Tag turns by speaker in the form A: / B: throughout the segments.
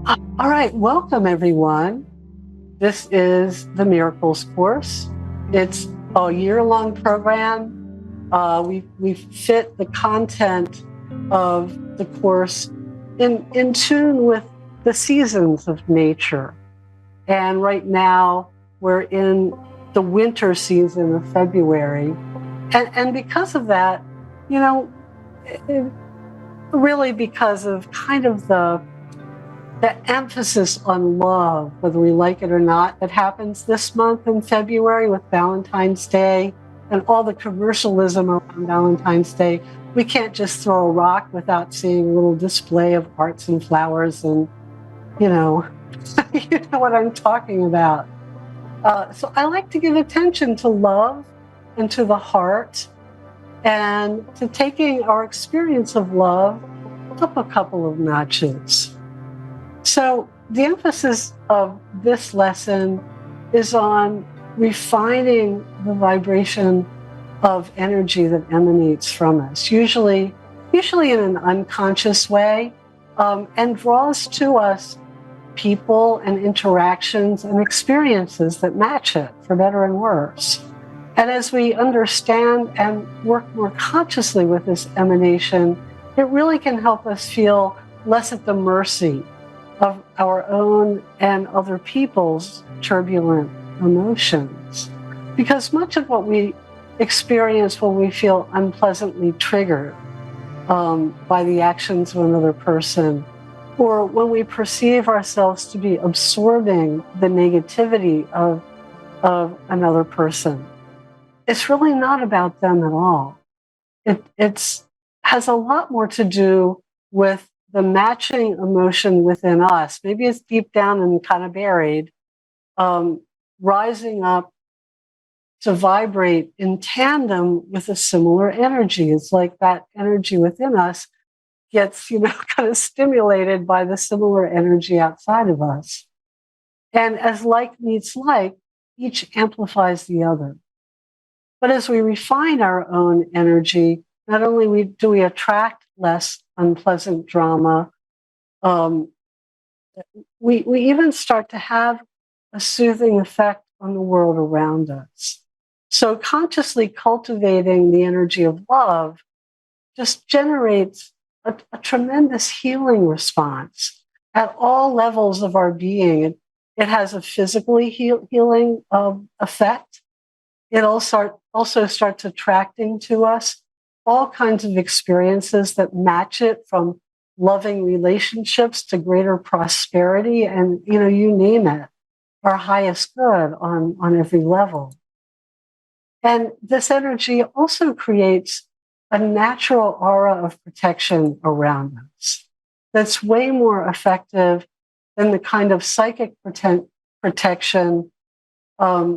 A: All right, welcome everyone. This is the Miracles course. It's a year-long program. We fit the content of the course in tune with the seasons of nature. And right now we're in the winter season of February. And because of that, you know, really because of kind of the emphasis on love, whether we like it or not, that happens this month in February with Valentine's Day and all the commercialism around Valentine's Day. We can't just throw a rock without seeing a little display of hearts and flowers and, you know, you know what I'm talking about. So I like to give attention to love and to the heart and to taking our experience of love up a couple of notches. So the emphasis of this lesson is on refining the vibration of energy that emanates from us, usually in an unconscious way, and draws to us people and interactions and experiences that match it, for better and worse. And as we understand and work more consciously with this emanation, it really can help us feel less at the mercy of our own and other people's turbulent emotions. Because much of what we experience when we feel unpleasantly triggered by the actions of another person, or when we perceive ourselves to be absorbing the negativity of another person, it's really not about them at all. It has a lot more to do with the matching emotion within us. Maybe it's deep down and kind of buried, rising up to vibrate in tandem with a similar energy. It's like that energy within us gets, kind of stimulated by the similar energy outside of us. And as like meets like, each amplifies the other. But as we refine our own energy, not only do we attract less unpleasant drama, we even start to have a soothing effect on the world around us. So consciously cultivating the energy of love just generates a tremendous healing response at all levels of our being. It has a physically healing effect. It also starts attracting to us all kinds of experiences that match it, from loving relationships to greater prosperity, and you name it, our highest good on every level. And this energy also creates a natural aura of protection around us that's way more effective than the kind of psychic protection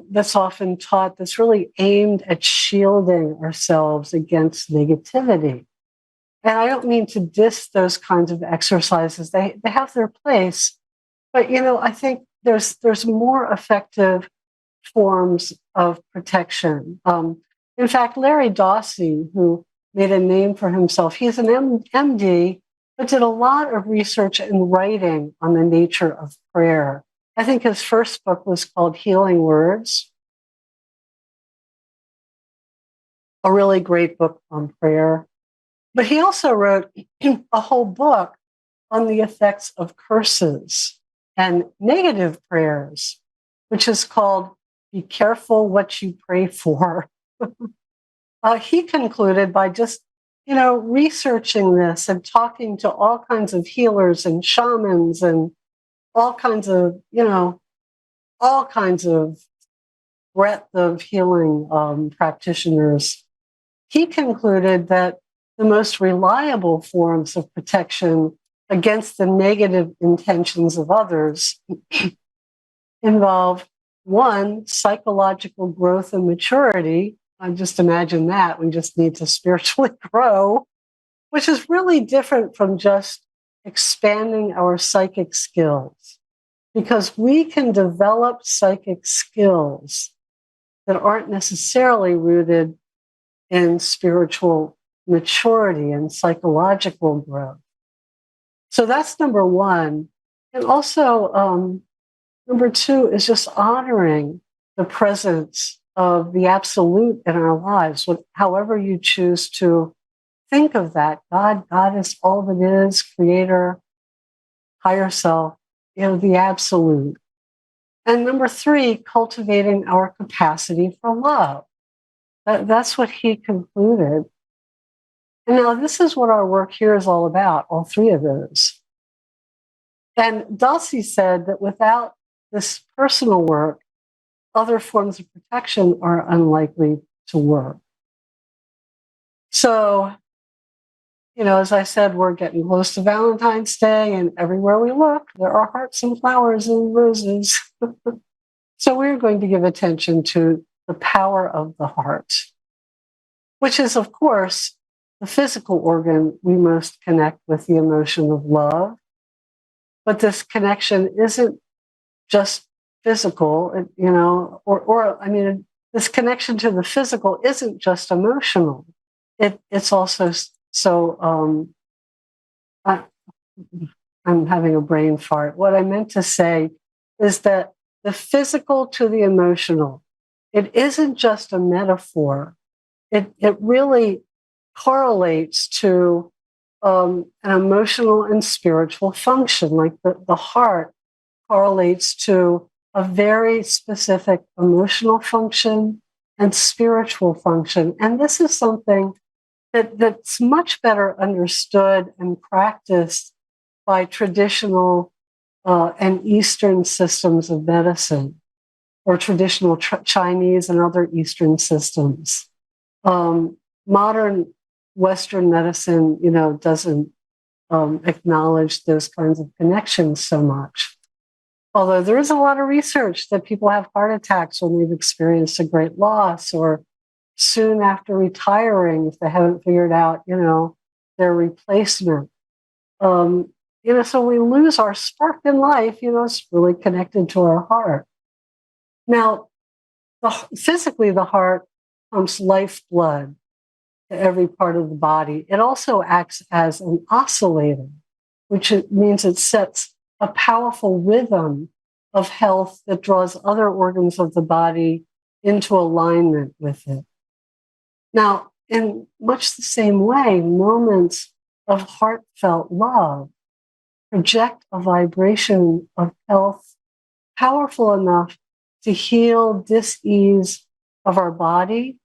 A: that's often taught, that's really aimed at shielding ourselves against negativity. And I don't mean to diss those kinds of exercises. They have their place. But, I think there's more effective forms of protection. In fact, Larry Dawsey, who made a name for himself, he's an MD, but did a lot of research and writing on the nature of prayer. I think his first book was called Healing Words, a really great book on prayer. But he also wrote a whole book on the effects of curses and negative prayers, which is called Be Careful What You Pray For. He concluded by just, researching this and talking to all kinds of healers and shamans and all kinds of breadth of healing practitioners. He concluded that the most reliable forms of protection against the negative intentions of others involve, one, psychological growth and maturity. I just imagine that we just need to spiritually grow, which is really different from just expanding our psychic skills, because we can develop psychic skills that aren't necessarily rooted in spiritual maturity and psychological growth. So that's number one. And also, number two is just honoring the presence of the absolute in our lives, however you choose to think of that. God is all that is, creator, higher self, the absolute. And number three, cultivating our capacity for love. That's what he concluded. And now this is what our work here is all about, all three of those. And Dulcie said that without this personal work, other forms of protection are unlikely to work. So, as I said, we're getting close to Valentine's Day, and everywhere we look, there are hearts and flowers and roses. So we're going to give attention to the power of the heart, which is, of course, the physical organ we most connect with the emotion of love. But this connection isn't just physical, this connection to the physical isn't just emotional. It's also so, I'm having a brain fart. What I meant to say is that the physical to the emotional, it isn't just a metaphor. It really correlates to an emotional and spiritual function, like the heart correlates to a very specific emotional function and spiritual function. And this is something that's much better understood and practiced by traditional and Eastern systems of medicine, or traditional Chinese and other Eastern systems. Modern Western medicine, doesn't acknowledge those kinds of connections so much. Although there is a lot of research that people have heart attacks when they've experienced a great loss, or soon after retiring if they haven't figured out, their replacement. So we lose our spark in life, it's really connected to our heart. Now, physically, the heart pumps lifeblood to every part of the body. It also acts as an oscillator, which means it sets a powerful rhythm of health that draws other organs of the body into alignment with it. Now, in much the same way, moments of heartfelt love project a vibration of health powerful enough to heal dis-ease of our body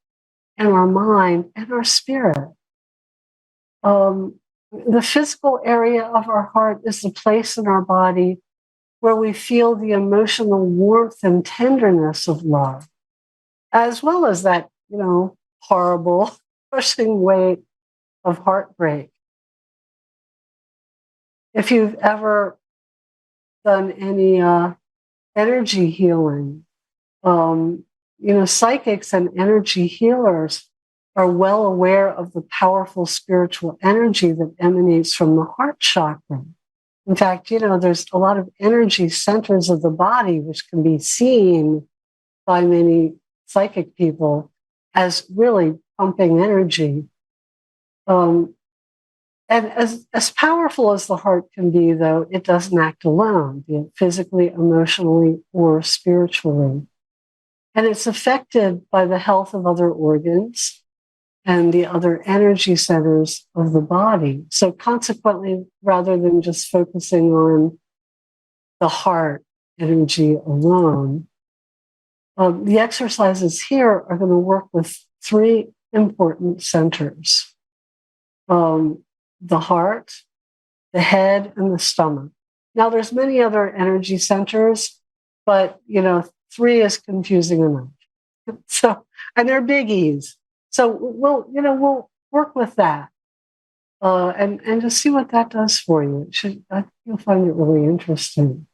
A: and our mind and our spirit. The physical area of our heart is the place in our body where we feel the emotional warmth and tenderness of love, as well as that, horrible, crushing weight of heartbreak. If you've ever done any energy healing, psychics and energy healers are well aware of the powerful spiritual energy that emanates from the heart chakra. In fact, there's a lot of energy centers of the body which can be seen by many psychic people as really pumping energy. And as powerful as the heart can be, though, it doesn't act alone, be it physically, emotionally, or spiritually. And it's affected by the health of other organs and the other energy centers of the body. So consequently, rather than just focusing on the heart energy alone, the exercises here are going to work with three important centers: the heart, the head, and the stomach. Now, there's many other energy centers, but, three is confusing enough. So, and they're biggies. So we'll work with that and just see what that does for you. I think you'll find it really interesting.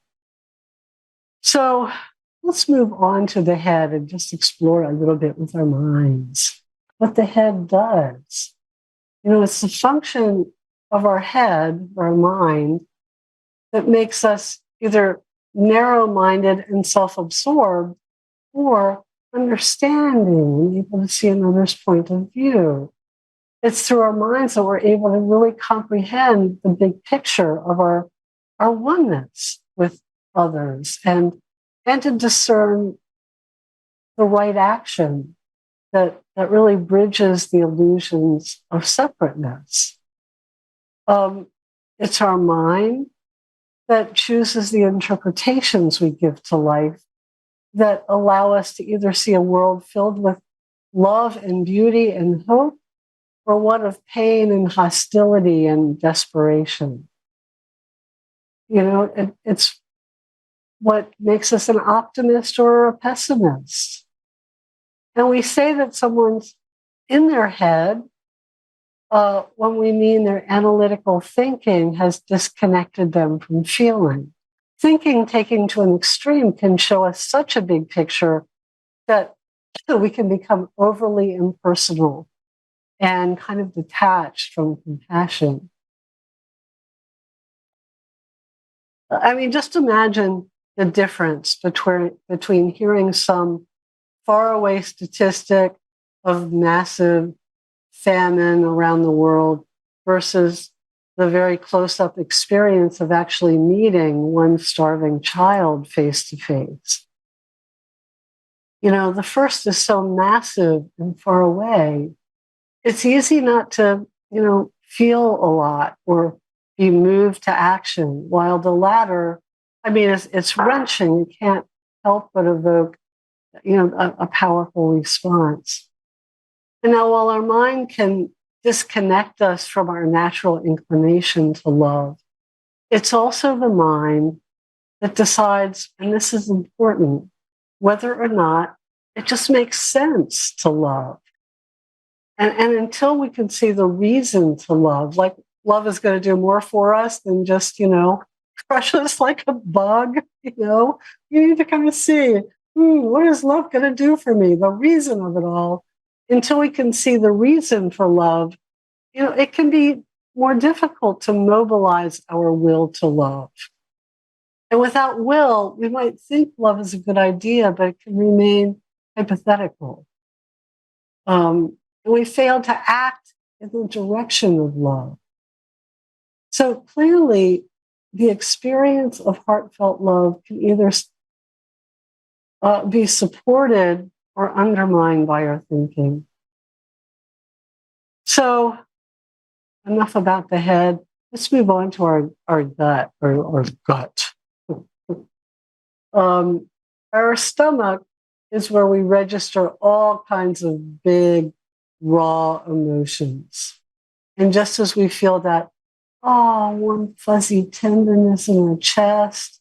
A: So let's move on to the head and just explore a little bit with our minds what the head does. It's the function of our head, our mind, that makes us either narrow-minded and self-absorbed, or understanding and able to see another's point of view. It's through our minds that we're able to really comprehend the big picture of our our oneness with others and to discern the right action that really bridges the illusions of separateness. It's our mind that chooses the interpretations we give to life that allow us to either see a world filled with love and beauty and hope, or one of pain and hostility and desperation. It's what makes us an optimist or a pessimist. And we say that someone's in their head when we mean their analytical thinking has disconnected them from feeling. Thinking taken to an extreme can show us such a big picture that we can become overly impersonal and kind of detached from compassion. I mean, just imagine the difference between hearing some faraway statistic of massive famine around the world versus the very close-up experience of actually meeting one starving child face to face. The first is so massive and far away. It's easy not to, feel a lot or be moved to action, while the latter, I mean, it's wrenching. You can't help but evoke, a powerful response. And now, while our mind can disconnect us from our natural inclination to love, it's also the mind that decides, and this is important, whether or not it just makes sense to love. And until we can see the reason to love, like love is going to do more for us than just, crush us like a bug, you need to kind of see, what is love going to do for me? The reason of it all. Until we can see the reason for love, it can be more difficult to mobilize our will to love. And without will, we might think love is a good idea, but it can remain hypothetical. And we fail to act in the direction of love. So clearly, the experience of heartfelt love can either be supported or undermined by our thinking. So, enough about the head. Let's move on to our gut or gut. Our stomach is where we register all kinds of big, raw emotions. And just as we feel that, warm, fuzzy tenderness in our chest,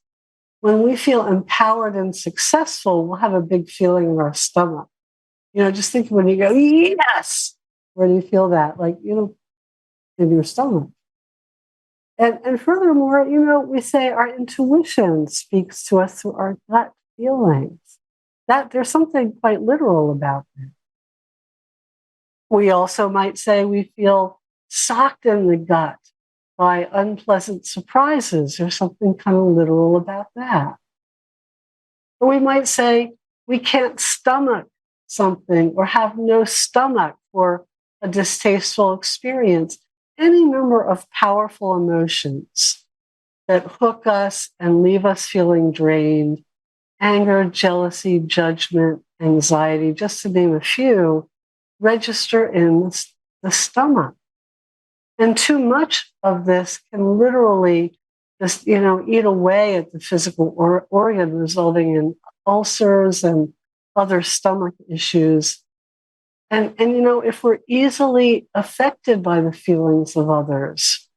A: when we feel empowered and successful, we'll have a big feeling in our stomach. Just think when you go, yes! Where do you feel that? Like, in your stomach. And furthermore, we say our intuition speaks to us through our gut feelings. That there's something quite literal about that. We also might say we feel socked in the gut by unpleasant surprises. There's something kind of literal about that. Or we might say we can't stomach something or have no stomach for a distasteful experience. Any number of powerful emotions that hook us and leave us feeling drained: anger, jealousy, judgment, anxiety, just to name a few, register in the stomach. And too much of this can literally just, eat away at the physical organ, resulting in ulcers and other stomach issues. And if we're easily affected by the feelings of others,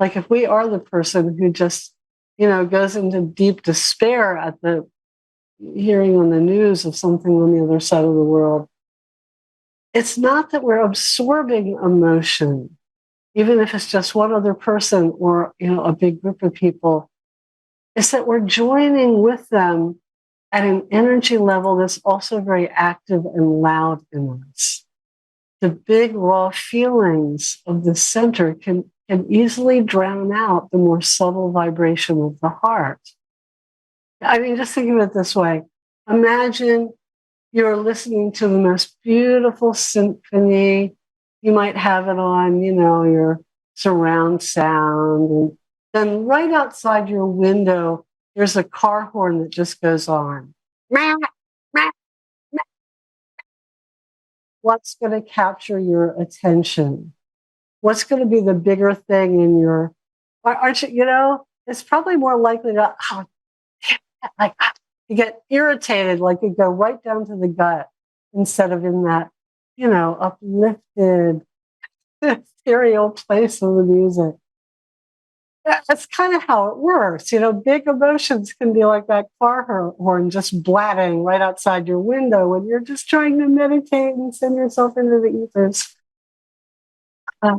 A: like if we are the person who just, goes into deep despair at the hearing on the news of something on the other side of the world, it's not that we're absorbing emotion, even if it's just one other person or, a big group of people. It's that we're joining with them at an energy level that's also very active and loud in us. The big raw feelings of the center can easily drown out the more subtle vibration of the heart. I mean, just think of it this way. Imagine you're listening to the most beautiful symphony. You might have it on, your surround sound, and then right outside your window, there's a car horn that just goes on. Meow, meow, meow. What's going to capture your attention? What's going to be the bigger thing in your, aren't you, it's probably more likely to, like, you get irritated, like you go right down to the gut instead of in that, uplifted, ethereal place of the music. That's kind of how it works. Big emotions can be like that car horn just blatting right outside your window when you're just trying to meditate and send yourself into the ethers.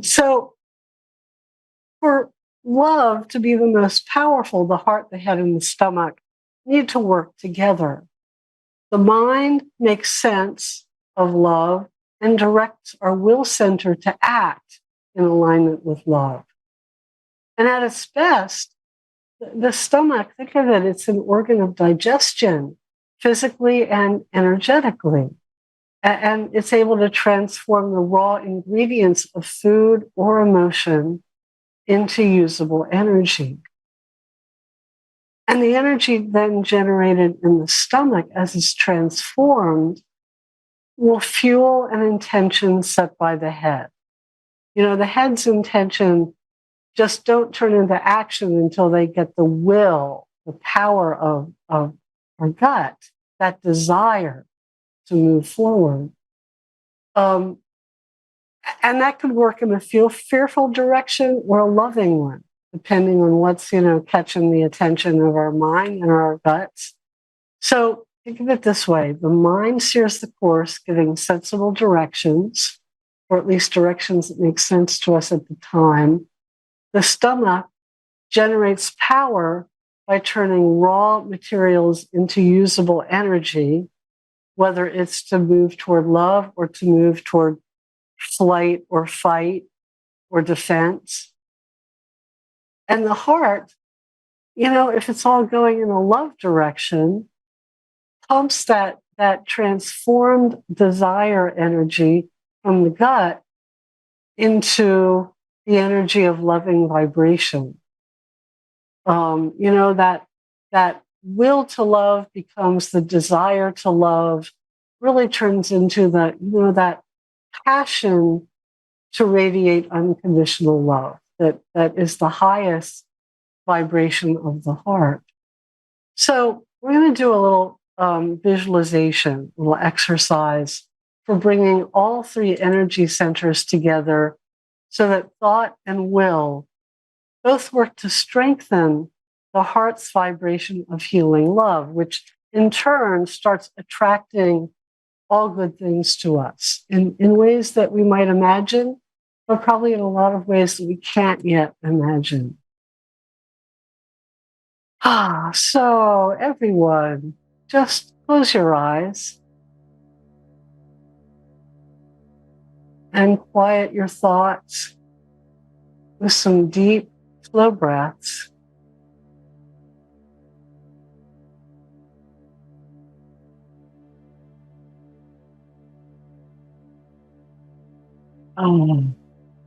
A: So for love to be the most powerful, the heart, the head, and the stomach need to work together. The mind makes sense of love and directs our will center to act in alignment with love. And at its best, the stomach, think of it, it's an organ of digestion, physically and energetically. And it's able to transform the raw ingredients of food or emotion into usable energy. And the energy then generated in the stomach as it's transformed will fuel an intention set by the head. The head's intention just don't turn into action until they get the will, the power of our gut, that desire to move forward. And that could work in a fearful direction or a loving one, depending on what's, catching the attention of our mind and our guts. So think of it this way. The mind steers the course, giving sensible directions, or at least directions that make sense to us at the time. The stomach generates power by turning raw materials into usable energy, whether it's to move toward love or to move toward flight or fight or defense. And the heart, if it's all going in a love direction, pumps that transformed desire energy from the gut into the energy of loving vibration. That will to love becomes the desire to love, really turns into that passion to radiate unconditional love. That is the highest vibration of the heart. So we're going to do a little visualization, a little exercise for bringing all three energy centers together so that thought and will both work to strengthen the heart's vibration of healing love, which in turn starts attracting all good things to us in ways that we might imagine, but probably in a lot of ways that we can't yet imagine. So everyone, just close your eyes and quiet your thoughts with some deep, slow breaths.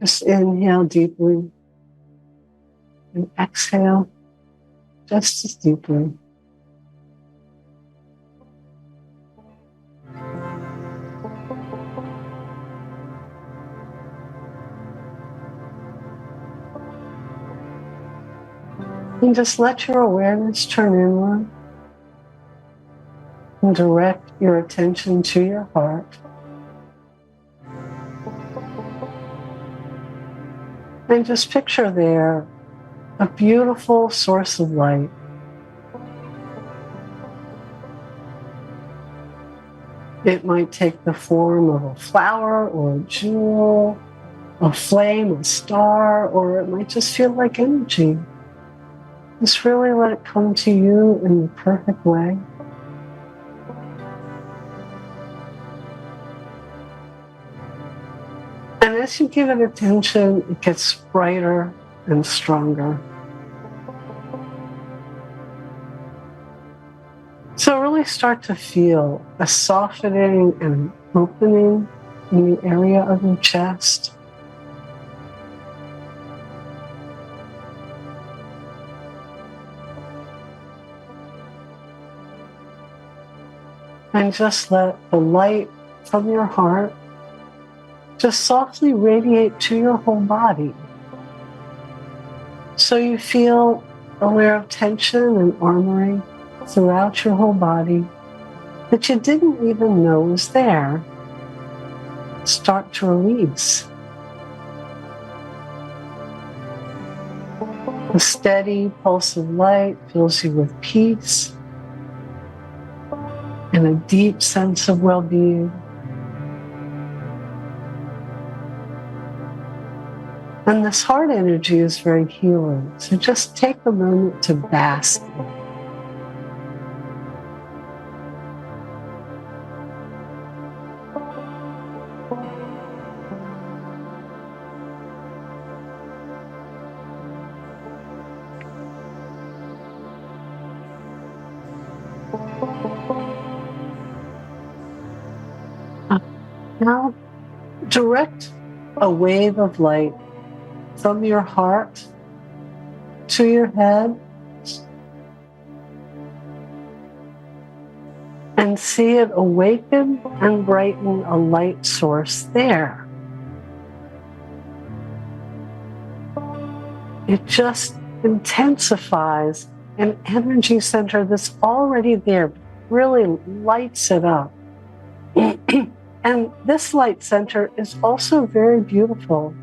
A: Just inhale deeply and exhale just as deeply. And just let your awareness turn inward and direct your attention to your heart. And just picture there a beautiful source of light. It might take the form of a flower or a jewel, a flame, a star, or it might just feel like energy. Just really let it come to you in the perfect way. And as you give it attention, it gets brighter and stronger. So really start to feel a softening and an opening in the area of your chest. And just let the light from your heart just softly radiate to your whole body. So you feel aware of tension and armoring throughout your whole body that you didn't even know was there. Start to release. A steady pulse of light fills you with peace and a deep sense of well-being. And this heart energy is very healing, so just take a moment to bask in it. Now, direct a wave of light from your heart to your head and see it awaken and brighten a light source there. It just intensifies an energy center that's already there, really lights it up. And this light center is also very beautiful,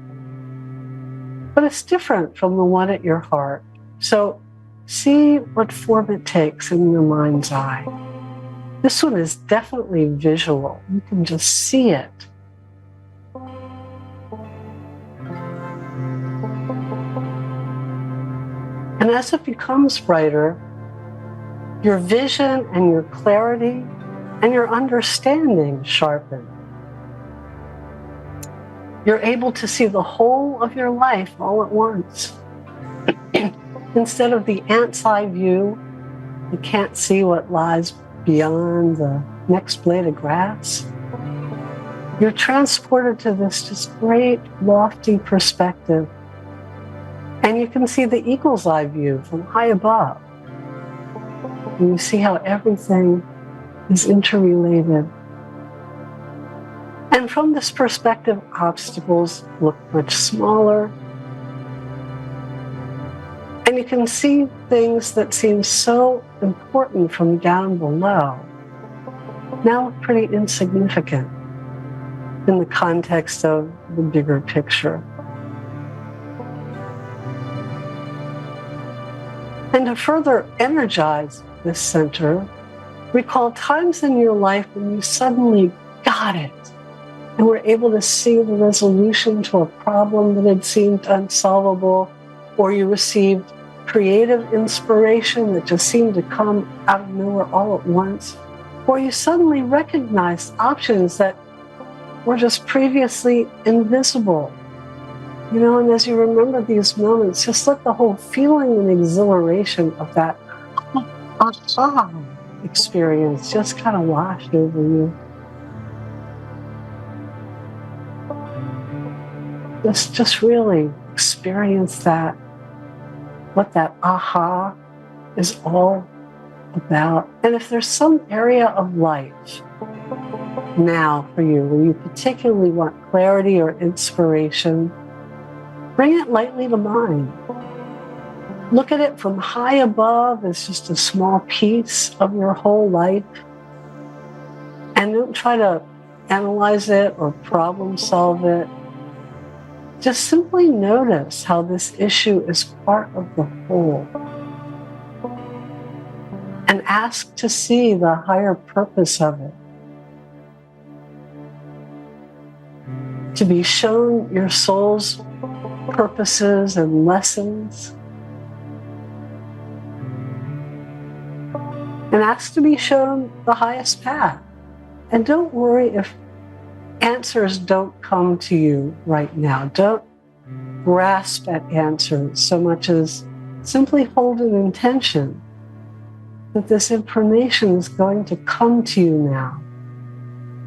A: but it's different from the one at your heart. So see what form it takes in your mind's eye. This one is definitely visual. You can just see it. And as it becomes brighter, your vision and your clarity and your understanding sharpen. You're able to see the whole of your life all at once. Instead of the ant's eye view, you can't see what lies beyond the next blade of grass. You're transported to this just great, lofty perspective. And you can see the eagle's eye view from high above. And you see how everything is interrelated. And from this perspective, obstacles look much smaller. And you can see things that seem so important from down below now look pretty insignificant in the context of the bigger picture. And to further energize this center, recall times in your life when you suddenly got it and were able to see the resolution to a problem that had seemed unsolvable, or you received creative inspiration that just seemed to come out of nowhere all at once, or you suddenly recognized options that were just previously invisible. You know, and as you remember these moments, just let the whole feeling and exhilaration of that experience just kind of wash over you. Just really experience that, what that aha is all about. And if there's some area of life now for you where you particularly want clarity or inspiration, bring it lightly to mind. Look at it from high above as just a small piece of your whole life. And don't try to analyze it or problem solve it. Just simply notice how this issue is part of the whole. And ask to see the higher purpose of it. To be shown your soul's purposes and lessons. And ask to be shown the highest path. And don't worry if answers don't come to you right now. Don't grasp at answers so much as simply hold an intention that this information is going to come to you now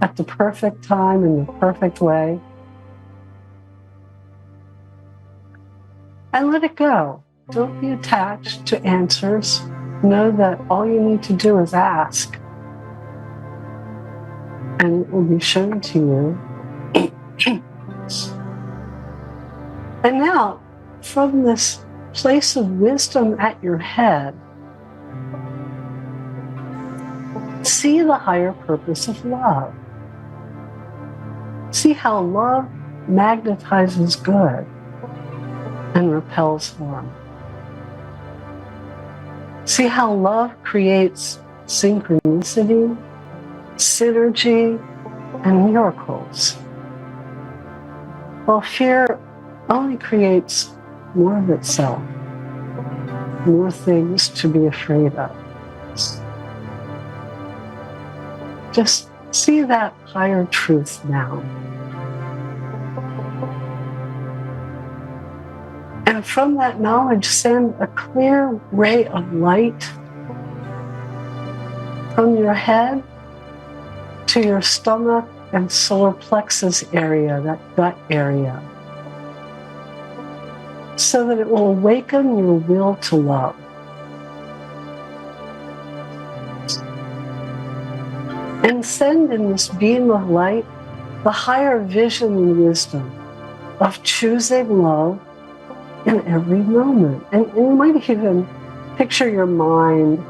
A: at the perfect time in the perfect way. And let it go. Don't be attached to answers. Know that all you need to do is ask. and it will be shown to you. And now, from this place of wisdom at your head, see the higher purpose of love. See how love magnetizes good and repels harm. See how love creates synchronicity, synergy, and miracles, while fear only creates more of itself, more things to be afraid of. Just see that higher truth now. And from that knowledge, send a clear ray of light from your head to your stomach and solar plexus area, that gut area, so that it will awaken your will to love. And send in this beam of light the higher vision and wisdom of choosing love in every moment. And you might even picture your mind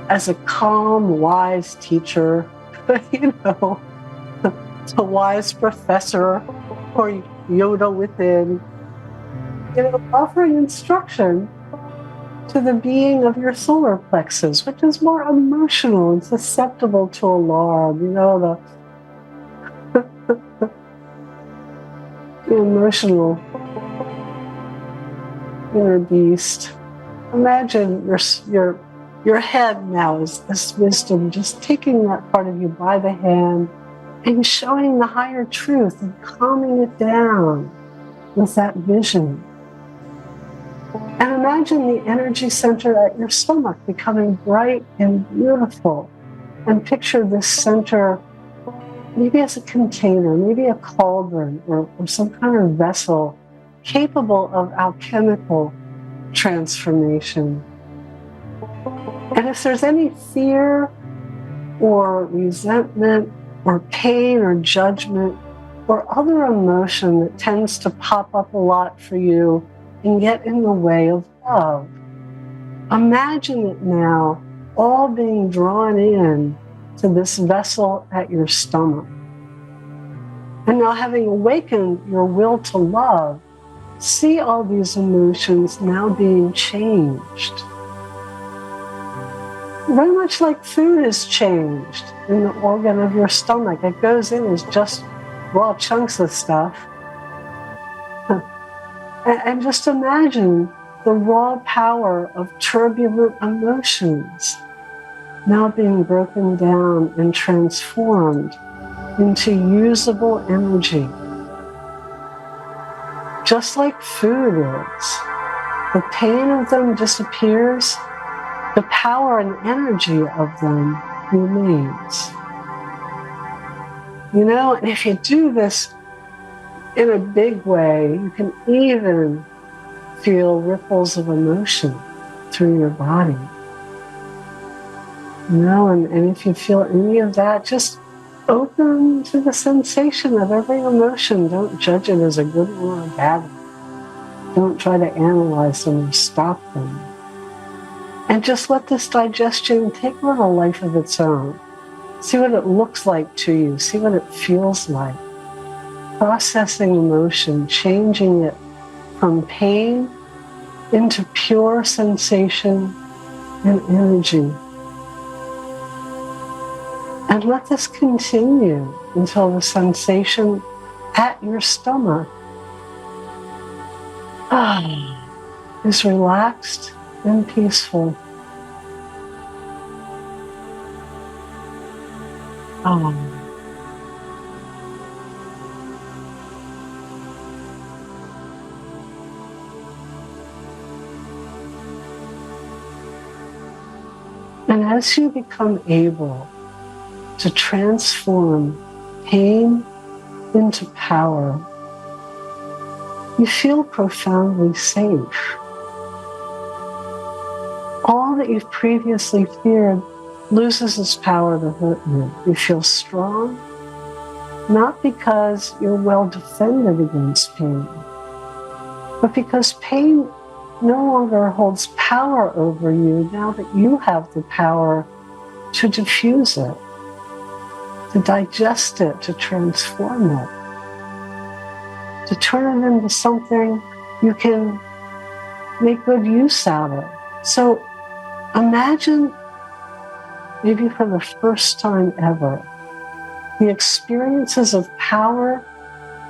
A: as a calm, wise teacher, a wise professor or Yoda within, offering instruction to the being of your solar plexus, which is more emotional and susceptible to alarm, the emotional inner beast. Imagine your head now is this wisdom, just taking that part of you by the hand and showing the higher truth and calming it down with that vision. And imagine the energy center at your stomach becoming bright and beautiful. And picture this center maybe as a container, maybe a cauldron or some kind of vessel capable of alchemical transformation. And if there's any fear or resentment or pain or judgment or other emotion that tends to pop up a lot for you and get in the way of love, imagine it now all being drawn in to this vessel at your stomach. And now, having awakened your will to love, see all these emotions now being changed. Very much like food is changed in the organ of your stomach. It goes in as just raw chunks of stuff. And just imagine the raw power of turbulent emotions now being broken down and transformed into usable energy. Just like food is, the pain of them disappears, the power and energy of them remains. And if you do this in a big way, you can even feel ripples of emotion through your body. And if you feel any of that, just open to the sensation of every emotion. Don't judge it as a good one or a bad one. Don't try to analyze them or stop them. And just let this digestion take on a life of its own. See what it looks like to you. See what it feels like. Processing emotion, changing it from pain into pure sensation and energy. And let this continue until the sensation at your stomach is relaxed and peaceful. And as you become able to transform pain into power, you feel profoundly safe. All that you've previously feared loses its power to hurt you. You feel strong not because you're well defended against pain, but because pain no longer holds power over you now that you have the power to diffuse it, to digest it, to transform it, to turn it into something you can make good use out of. So imagine, maybe for the first time ever, the experiences of power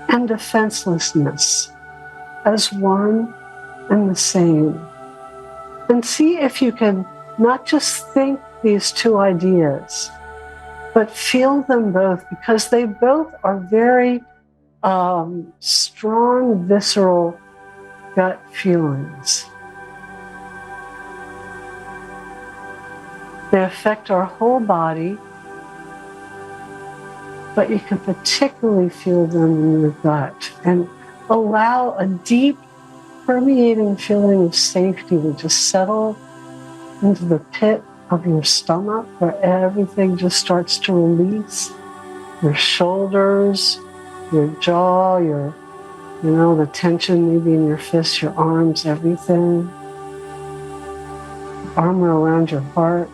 A: and defenselessness as one and the same. And see if you can not just think these two ideas, but feel them both, because they both are very strong, visceral gut feelings. They affect our whole body, but you can particularly feel them in your gut and allow a deep, permeating feeling of safety to just settle into the pit of your stomach, where everything just starts to release. Your shoulders, your jaw, the tension maybe in your fists, your arms, everything. Armor around your heart.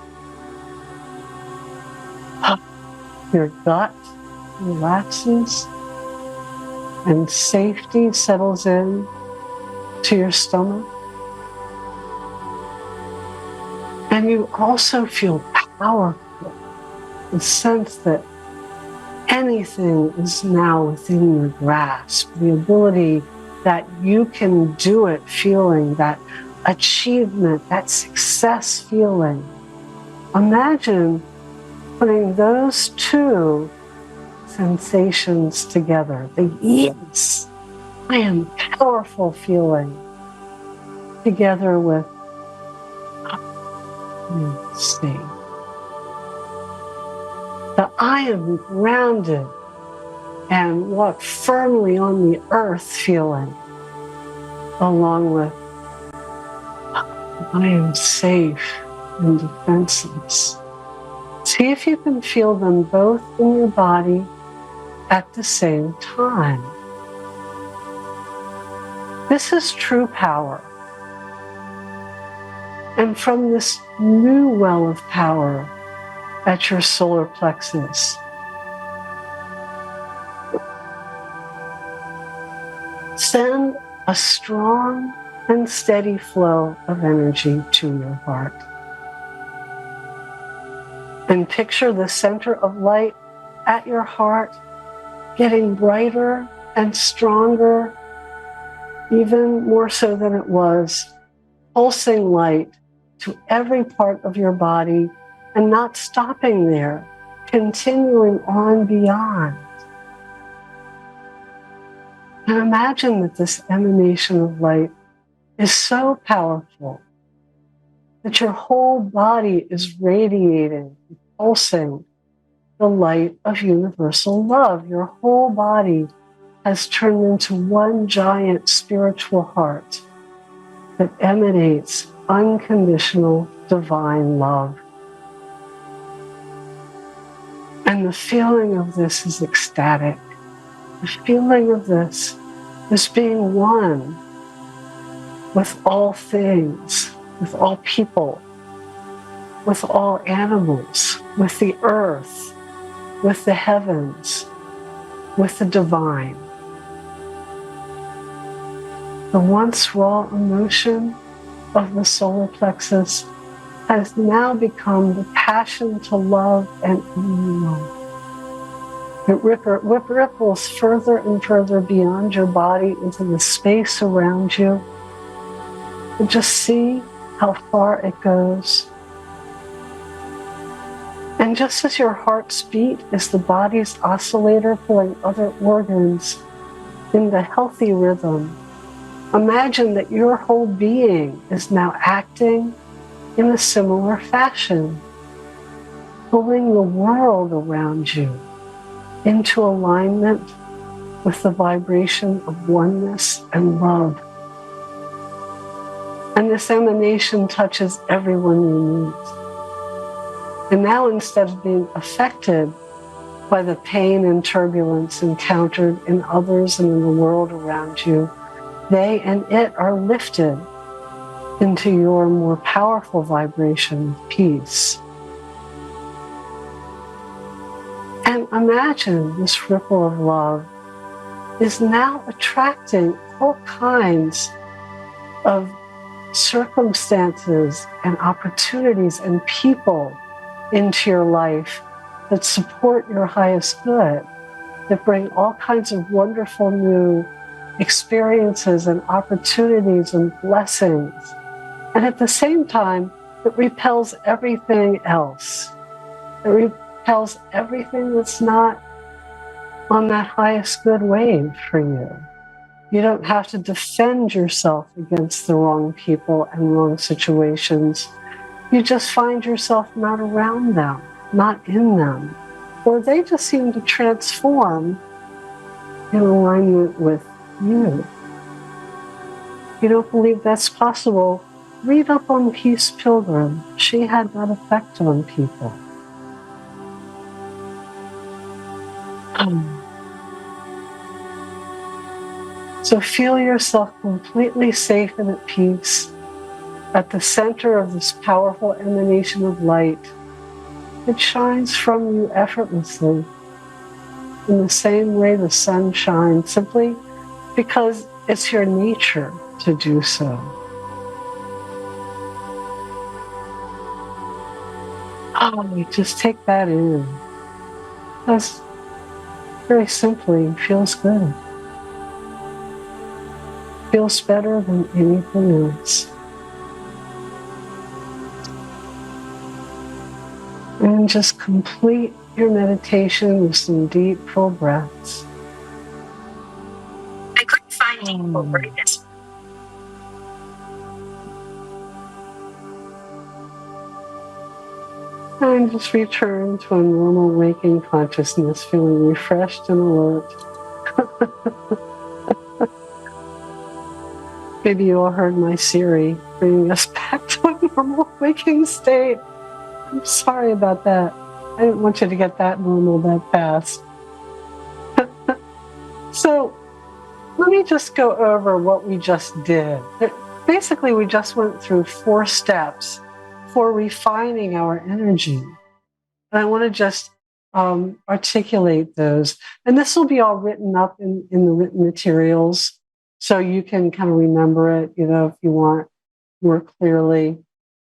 A: Your gut relaxes and safety settles in to your stomach. And you also feel powerful, the sense that anything is now within your grasp, the ability that you can do it, feeling that achievement, that success feeling. Imagine putting those two sensations together, the yes, I am powerful feeling, together with I'm safe. That I am grounded and walk firmly on the earth feeling, along with I am safe and defenseless. See if you can feel them both in your body at the same time. This is true power. And from this new well of power at your solar plexus, send a strong and steady flow of energy to your heart. And picture the center of light at your heart getting brighter and stronger, even more so than it was, pulsing light to every part of your body and not stopping there, continuing on beyond. And imagine that this emanation of light is so powerful that your whole body is radiating, pulsing the light of universal love. Your whole body has turned into one giant spiritual heart that emanates unconditional divine love. And the feeling of this is ecstatic. The feeling of this is being one with all things, with all people, with all animals, with the earth, with the heavens, with the divine. The once raw emotion of the solar plexus has now become the passion to love and only love. It ripples further and further beyond your body into the space around you. And just see how far it goes. And just as your heart's beat is the body's oscillator pulling other organs into healthy rhythm, imagine that your whole being is now acting in a similar fashion, pulling the world around you into alignment with the vibration of oneness and love. And this emanation touches everyone you meet. And now, instead of being affected by the pain and turbulence encountered in others and in the world around you, they and it are lifted into your more powerful vibration of peace. And imagine this ripple of love is now attracting all kinds of circumstances and opportunities and people into your life that support your highest good, that bring all kinds of wonderful new experiences and opportunities and blessings. And at the same time, it repels everything else. It repels everything that's not on that highest good wave for you. You don't have to defend yourself against the wrong people and wrong situations. You just find yourself not around them, not in them, or they just seem to transform in alignment with you. If you don't believe that's possible, read up on Peace Pilgrim. She had that effect on people. So feel yourself completely safe and at peace at the center of this powerful emanation of light. It shines from you effortlessly in the same way the sun shines, simply because it's your nature to do so. Just take that in. That's very simply feels good. Feels better than anything else. And just complete your meditation with some deep, full breaths.
B: I couldn't find equal brightness.
A: And just return to a normal waking consciousness, feeling refreshed and alert. Maybe you all heard my Siri bringing us back to a normal waking state. I'm sorry about that. I didn't want you to get that normal that fast. So let me just go over what we just did. Basically, we just went through 4 steps for refining our energy. And I want to just articulate those. And this will be all written up in the written materials, so you can kind of remember it, if you want more clearly.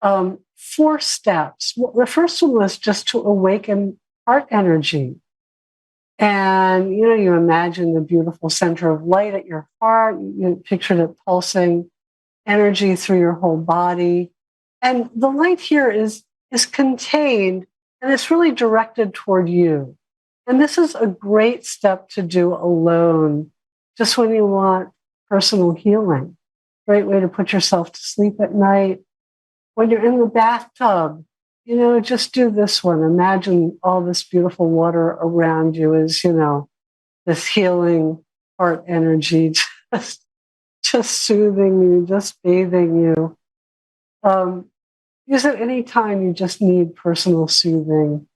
A: 4 steps. The first one was just to awaken heart energy. And, you imagine the beautiful center of light at your heart. You pictured it pulsing energy through your whole body. And the light here is contained, and it's really directed toward you. And this is a great step to do alone, just when you want personal healing. Great way to put yourself to sleep at night. When you're in the bathtub, just do this one. Imagine all this beautiful water around you is, this healing heart energy, just soothing you, just bathing you. Use it any time you just need personal soothing.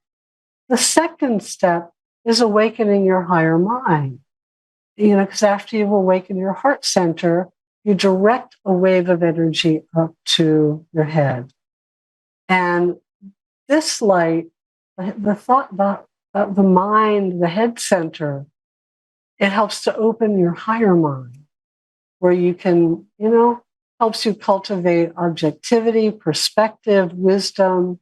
A: The second step is awakening your higher mind. Because after you've awakened your heart center, you direct a wave of energy up to your head. And this light, the thought about the mind, the head center, it helps to open your higher mind, where you can, helps you cultivate objectivity, perspective, wisdom.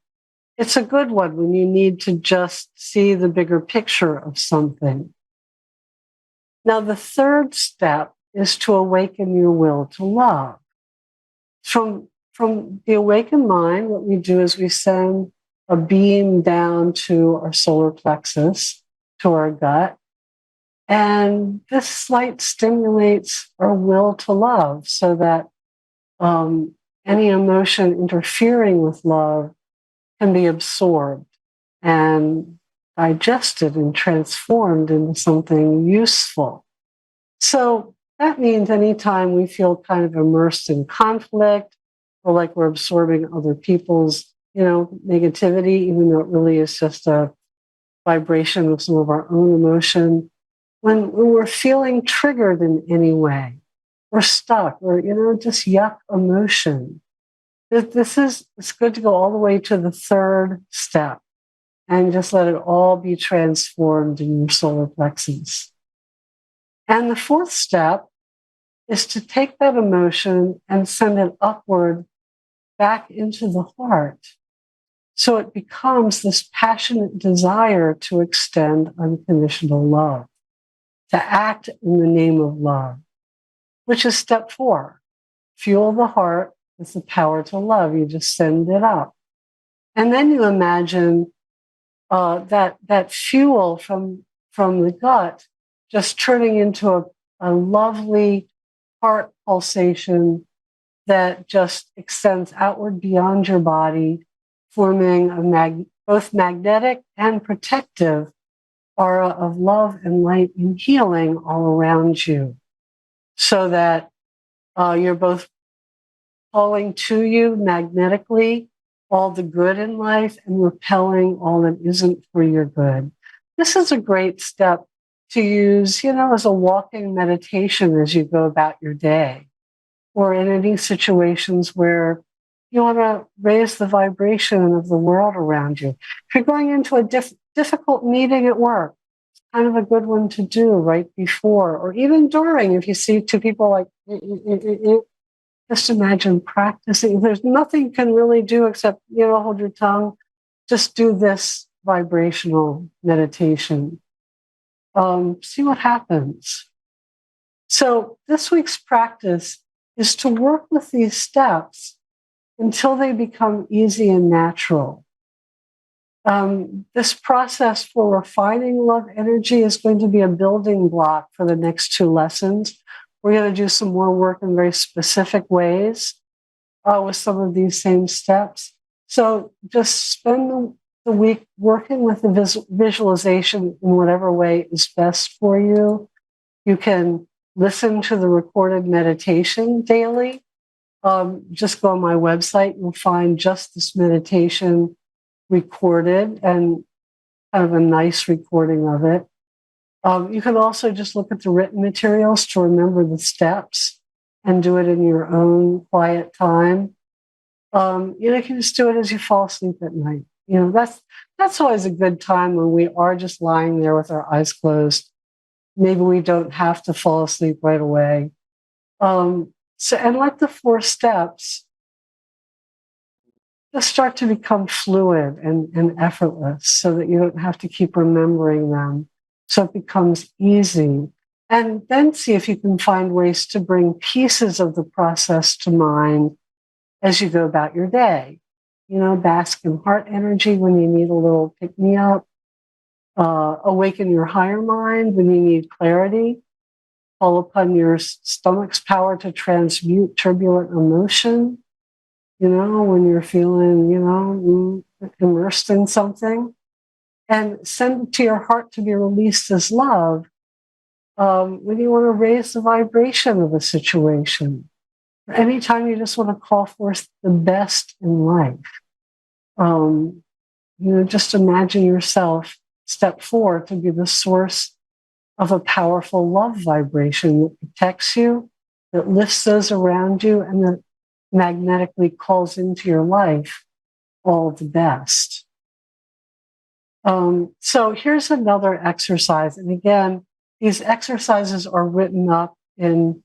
A: It's a good one when you need to just see the bigger picture of something. Now, the third step is to awaken your will to love. From the awakened mind, what we do is we send a beam down to our solar plexus, to our gut. And this light stimulates our will to love so that any emotion interfering with love can be absorbed and digested and transformed into something useful. So that means anytime we feel kind of immersed in conflict, or like we're absorbing other people's, negativity, even though it really is just a vibration of some of our own emotion. When we're feeling triggered in any way, or stuck, or just yuck emotion, it's good to go all the way to the third step and just let it all be transformed in your solar plexus. And the fourth step is to take that emotion and send it upward back into the heart. So it becomes this passionate desire to extend unconditional love, to act in the name of love, which is step 4. Fuel the heart with the power to love. You just send it up. And then you imagine that fuel from the gut just turning into a lovely heart pulsation that just extends outward beyond your body, forming both magnetic and protective aura of love and light and healing all around you, so that you're both calling to you magnetically all the good in life and repelling all that isn't for your good. This is a great step to use, as a walking meditation as you go about your day, or in any situations where you want to raise the vibration of the world around you. If you're going into a difficult meeting at work, it's kind of a good one to do right before, or even during, if you see two people like, just imagine practicing. There's nothing you can really do except, hold your tongue. Just do this vibrational meditation. See what happens. So this week's practice is to work with these steps until they become easy and natural. This process for refining love energy is going to be a building block for the next 2 lessons. We're going to do some more work in very specific ways with some of these same steps. So just spend the week working with the visualization in whatever way is best for you. You can listen to the recorded meditation daily. Just go on my website. You'll find just this meditation recorded and kind of a nice recording of it. You can also just look at the written materials to remember the steps and do it in your own quiet time. You can just do it as you fall asleep at night. That's always a good time when we are just lying there with our eyes closed. Maybe we don't have to fall asleep right away. And let the 4 steps just start to become fluid and effortless, so that you don't have to keep remembering them. So it becomes easy. And then see if you can find ways to bring pieces of the process to mind as you go about your day. Bask in heart energy when you need a little pick-me-up. Awaken your higher mind when you need clarity. Call upon your stomach's power to transmute turbulent emotion. When you're feeling, immersed in something. And send it to your heart to be released as love when you want to raise the vibration of a situation. Anytime you just want to call forth the best in life. Just imagine yourself, step 4, to be the source of a powerful love vibration that protects you, that lifts those around you, and that magnetically calls into your life all the best. So here's another exercise. And again, these exercises are written up in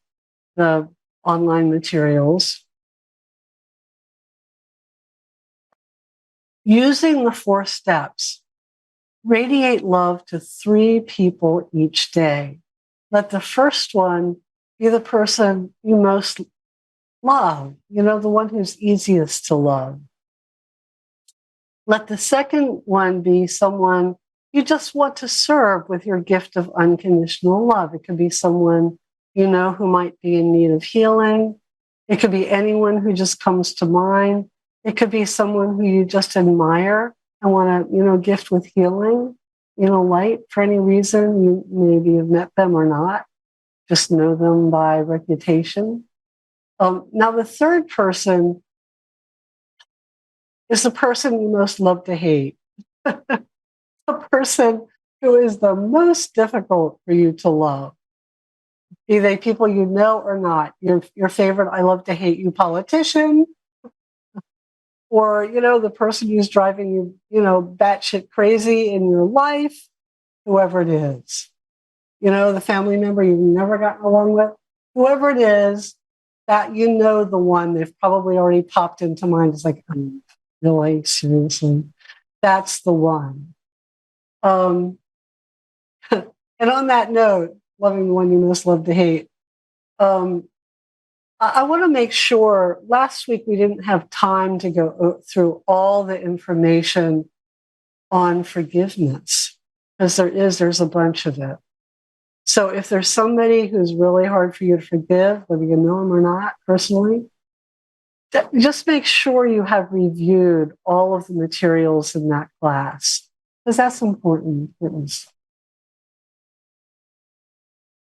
A: the online materials. Using the 4 steps, radiate love to 3 people each day. Let the first one be the person you most love, the one who's easiest to love. Let the second one be someone you just want to serve with your gift of unconditional love. It could be someone who might be in need of healing. It could be anyone who just comes to mind. It could be someone who you just admire and want to, gift with healing, light for any reason. You maybe have met them or not, just know them by reputation. Now, the third person is the person you most love to hate. the person who is the most difficult for you to love, be they people you know or not, your favorite I love to hate you politician, or, the person who's driving you, batshit crazy in your life, whoever it is, the family member you've never gotten along with, whoever it is, that the one they've probably already popped into mind. It's like, really, seriously, that's the one. And on that note, loving the one you most love to hate, I want to make sure, last week we didn't have time to go through all the information on forgiveness, because there's a bunch of it. So if there's somebody who's really hard for you to forgive, whether you know them or not personally, just make sure you have reviewed all of the materials in that class, because that's important.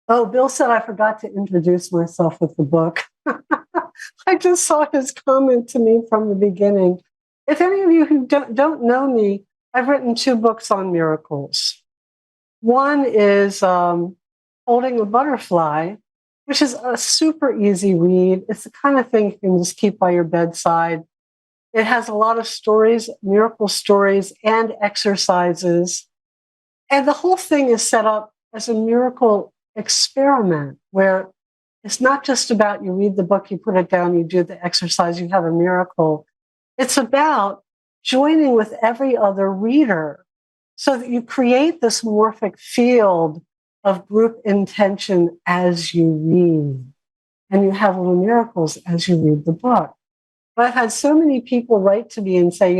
A: Oh, Bill said I forgot to introduce myself with the book. I just saw his comment to me from the beginning. If any of you who don't know me, I've written 2 books on miracles. One is Holding a Butterfly, which is a super easy read. It's the kind of thing you can just keep by your bedside. It has a lot of stories, miracle stories, and exercises. And the whole thing is set up as a miracle experiment where it's not just about you read the book, you put it down, you do the exercise, you have a miracle. It's about joining with every other reader so that you create this morphic field of group intention as you read. And you have little miracles as you read the book. But I've had so many people write to me and say,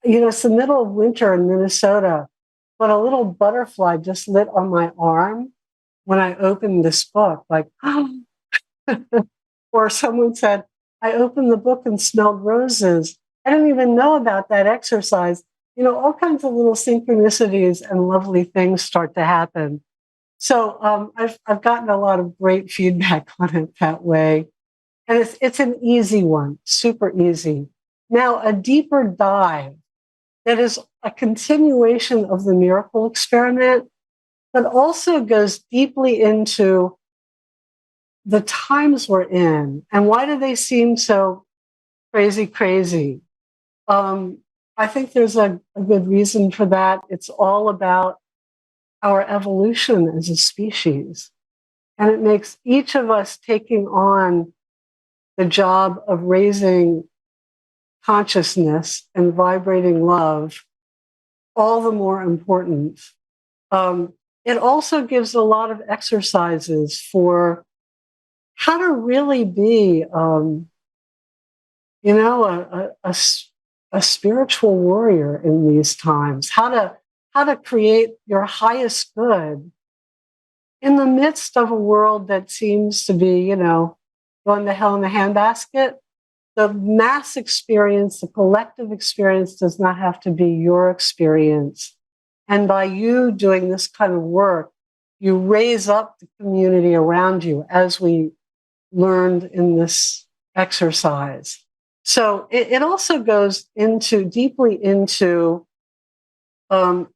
A: it's the middle of winter in Minnesota, but a little butterfly just lit on my arm when I opened this book, like, oh. Or someone said, I opened the book and smelled roses. I didn't even know about that exercise. All kinds of little synchronicities and lovely things start to happen. So I've gotten a lot of great feedback on it that way. And it's an easy one, super easy. Now, a deeper dive that is a continuation of the miracle experiment, but also goes deeply into the times we're in and why do they seem so crazy. I think there's a good reason for that. It's all about our evolution as a species. And it makes each of us taking on the job of raising consciousness and vibrating love all the more important. It also gives a lot of exercises for how to really be, a spiritual warrior in these times. How to create your highest good in the midst of a world that seems to be, going to hell in a handbasket. The mass experience, the collective experience, does not have to be your experience. And by you doing this kind of work, you raise up the community around you, as we learned in this exercise. So it also goes deeply into the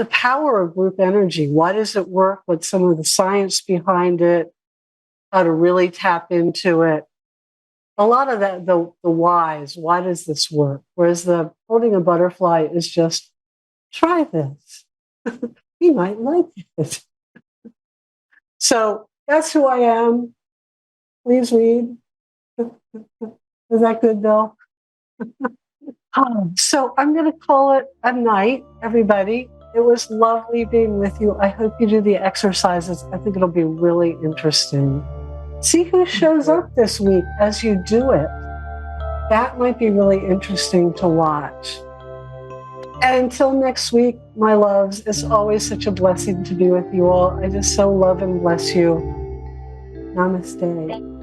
A: power of group energy. Why does it work? What's some of the science behind it? How to really tap into it. A lot of that, the whys, why does this work? Whereas the holding a butterfly is just, try this. You might like it. So that's who I am. Please read. Is that good, Bill? So I'm going to call it a night, everybody. It was lovely being with you. I hope you do the exercises. I think it'll be really interesting. See who shows up this week as you do it. That might be really interesting to watch. And until next week, my loves, it's always such a blessing to be with you all. I just so love and bless you. Namaste.